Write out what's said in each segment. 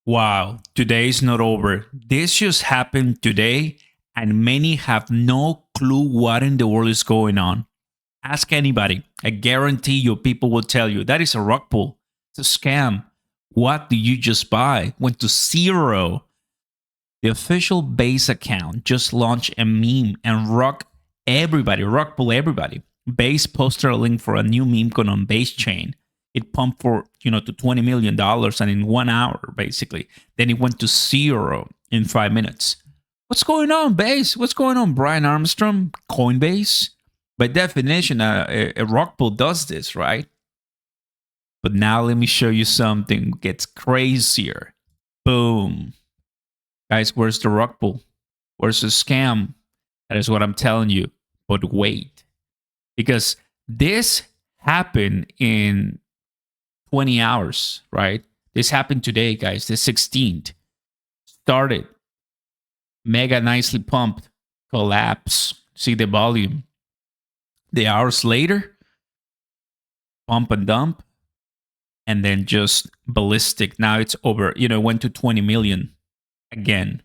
Wow, today is not over. This just happened today, and many have no clue what in the world is going on. Ask anybody. I guarantee you, people will tell you that is a rug pull. It's a scam. What did you just buy? Went to zero. The official base account just launched a meme and rug pull everybody. Base posted a link for a new meme coin on base chain. It pumped for to $20 million and in 1 hour basically. Then it went to zero in 5 minutes. What's going on, base? What's going on, Brian Armstrong? Coinbase? By definition, a rug pull does this, right? But now let me show you something gets crazier. Boom. Guys, where's the rug pull? Where's the scam? That is what I'm telling you. But wait. Because this happened in 20 hours, right? This happened today, guys. The 16th. Started. Mega nicely pumped. Collapse. See the volume. The hours later, pump and dump. And then just ballistic. Now it's over. Went to 20 million again.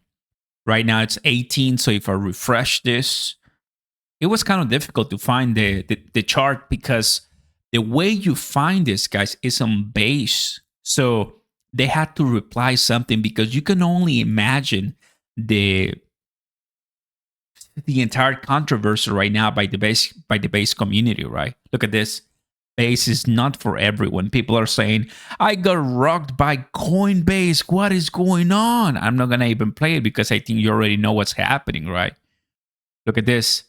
Right now it's 18. So if I refresh this, it was kind of difficult to find the chart because the way you find this, guys, is on base. So they had to reply something because you can only imagine the entire controversy right now by the base community, right? Look at this. Base is not for everyone. People are saying, I got rocked by Coinbase. What is going on? I'm not going to even play it because I think you already know what's happening, right? Look at this.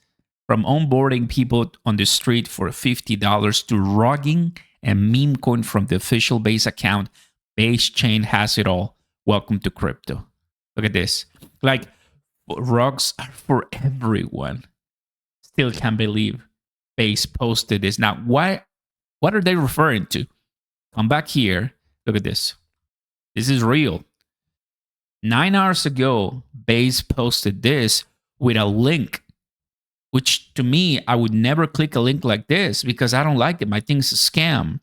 From onboarding people on the street for $50 to rugging a meme coin from the official base account, base chain has it all. Welcome to crypto. Look at this. Like, rugs are for everyone. Still can't believe base posted this. Now, what are they referring to? Come back here. Look at this. This is real. 9 hours ago, base posted this with a link, which to me, I would never click a link like this because I don't like them. I think it's a scam.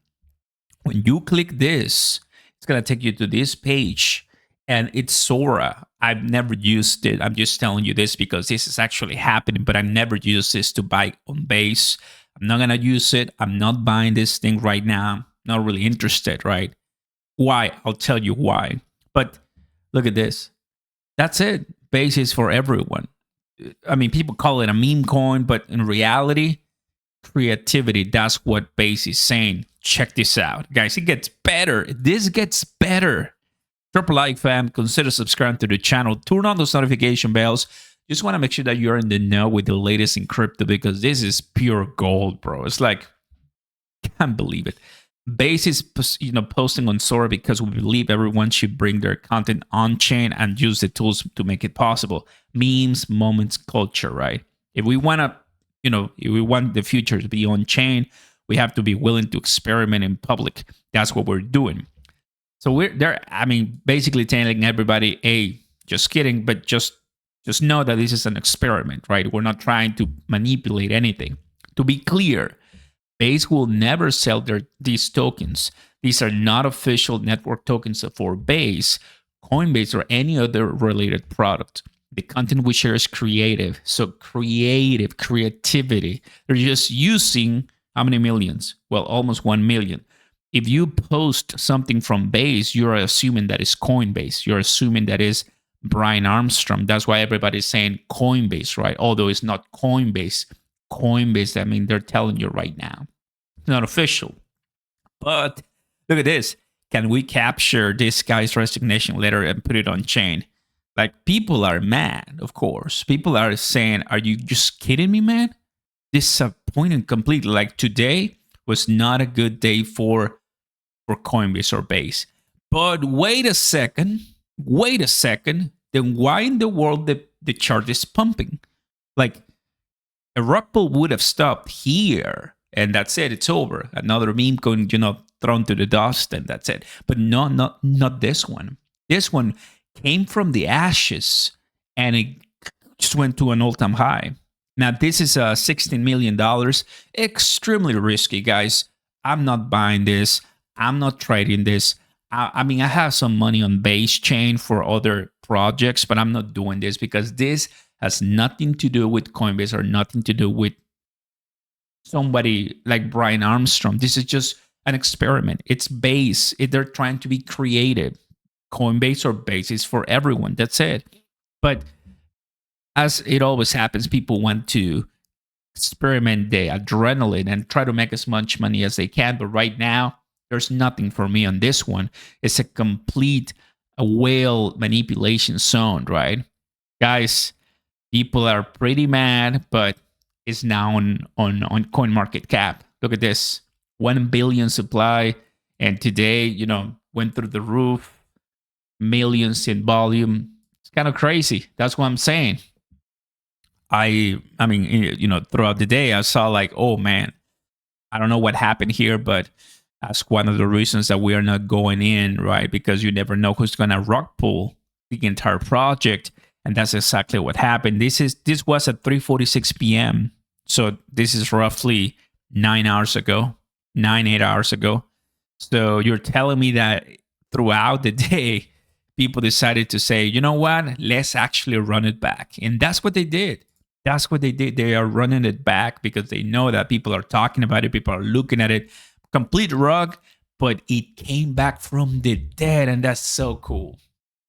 When you click this, it's going to take you to this page and it's Sora. I've never used it. I'm just telling you this because this is actually happening, but I never used this to buy on base. I'm not going to use it. I'm not buying this thing right now. Not really interested, right? Why? I'll tell you why. But look at this. That's it. Base is for everyone. I mean, people call it a meme coin, but in reality, creativity, that's what Base is saying. Check this out. Guys, it gets better. This gets better. Drop a like, fam. Consider subscribing to the channel. Turn on those notification bells. Just want to make sure that you're in the know with the latest in crypto because this is pure gold, bro. It's like, can't believe it. Base is posting on Sora because we believe everyone should bring their content on chain and use the tools to make it possible. Memes, moments, culture, right? If we want to, if we want the future to be on chain, we have to be willing to experiment in public. That's what we're doing. So we're there. I mean, basically telling everybody, hey, just kidding, but just know that this is an experiment, right? We're not trying to manipulate anything. To be clear, Base will never sell these tokens. These are not official network tokens for Base, Coinbase, or any other related product. The content we share is creative. So creativity. They're just using how many millions? Well, almost 1 million. If you post something from Base, you're assuming that is Coinbase. You're assuming that is Brian Armstrong. That's why everybody's saying Coinbase, right? Although it's not Coinbase. Coinbase, I mean, they're telling you right now. It's not official. But look at this. Can we capture this guy's resignation letter and put it on chain? Like, people are mad, of course. People are saying, are you just kidding me, man? Disappointing completely. Like, today was not a good day for Coinbase or Base. But wait a second. Then why in the world the chart is pumping? Like, a rug pull would have stopped here, and that's it. It's over. Another meme coin, thrown to the dust, and that's it. But not this one. This one came from the ashes, and it just went to an all-time high. Now, this is $16 million. Extremely risky, guys. I'm not buying this. I'm not trading this. I mean, I have some money on base chain for other projects, but I'm not doing this because this has nothing to do with Coinbase or nothing to do with somebody like Brian Armstrong. This is just an experiment. It's base. They're trying to be creative. Coinbase or base is for everyone. That's it. But as it always happens, people want to experiment the adrenaline and try to make as much money as they can. But right now, there's nothing for me on this one. It's a complete whale manipulation zone, right? Guys, people are pretty mad, but it's now on coin market cap. Look at this. 1 billion supply. And today, went through the roof, millions in volume. It's kind of crazy. That's what I'm saying. I mean, throughout the day, I saw like, oh man, I don't know what happened here, but that's one of the reasons that we are not going in, right? Because you never know who's gonna rug pull the entire project, and that's exactly what happened. This was at 3:46 p.m., so this is roughly 8 hours ago. So you're telling me that throughout the day, people decided to say, you know what, let's actually run it back, and that's what they did. That's what they did. They are running it back because they know that people are talking about it. People are looking at it. Complete rug, but it came back from the dead, and that's so cool.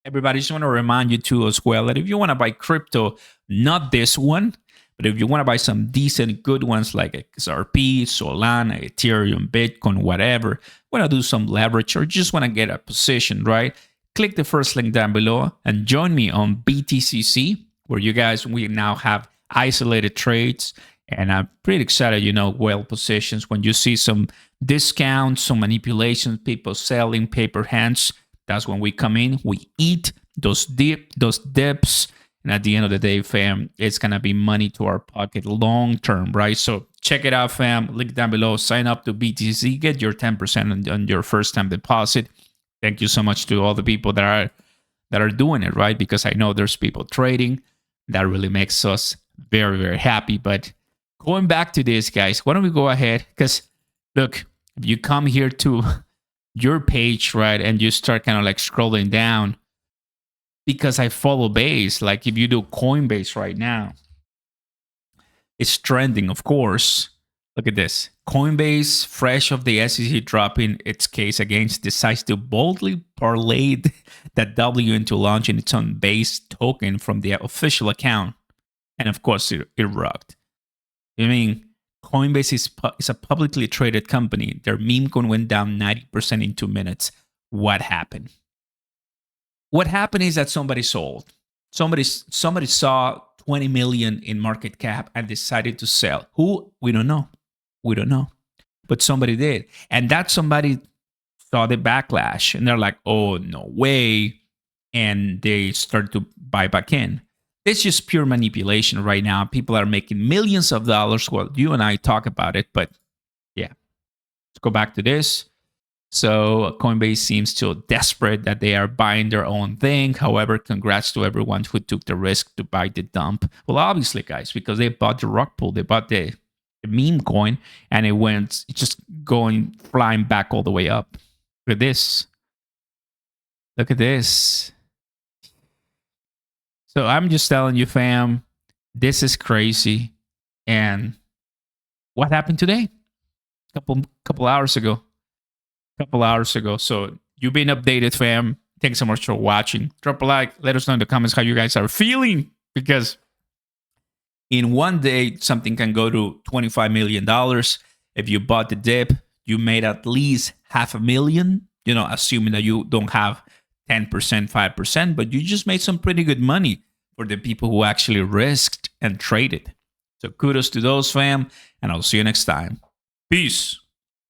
Everybody, just want to remind you too as well that if you want to buy crypto, not this one, but if you want to buy some decent good ones like XRP, Solana, Ethereum, Bitcoin, whatever, want to do some leverage or just want to get a position, right? Click the first link down below and join me on BTCC, where we now have isolated trades, and I'm pretty excited, well positions. When you see some discounts, some manipulations, people selling paper hands, that's when we come in. We eat those dips, and at the end of the day, fam, it's gonna be money to our pocket long term, right? So check it out, fam. Link down below. Sign up to BTC. Get your 10% on your first time deposit. Thank you so much to all the people that are doing it, right? Because I know there's people trading. That really makes us very, very happy. But going back to this, guys, why don't we go ahead? Because look, if you come here to your page, right, and you start kind of like scrolling down, because I follow base, like if you do Coinbase right now, it's trending, of course. Look at this. Coinbase, fresh of the SEC dropping its case against, decides to boldly parlay that W into launching its own base token from the official account. And of course, it rugged. I mean, Coinbase is a publicly traded company. Their meme coin went down 90% in 2 minutes. What happened? What happened is that somebody sold. Somebody saw 20 million in market cap and decided to sell. Who? We don't know. But somebody did. And that somebody saw the backlash and they're like, oh, no way. And they start to buy back in. It's just pure manipulation right now. People are making millions of dollars. Well, you and I talk about it, but yeah. Let's go back to this. So Coinbase seems so desperate that they are buying their own thing. However, congrats to everyone who took the risk to buy the dump. Well, obviously, guys, because they bought the rug pull, they bought the meme coin, and it's just flying back all the way up. Look at this. Look at this. So I'm just telling you, fam, this is crazy. And what happened today? Couple hours ago. So you've been updated, fam. Thanks so much for watching. Drop a like. Let us know in the comments how you guys are feeling, because in one day, something can go to $25 million. If you bought the dip, you made at least $500,000, assuming that you don't have 10%, 5%, but you just made some pretty good money for the people who actually risked and traded. So kudos to those, fam, and I'll see you next time. Peace.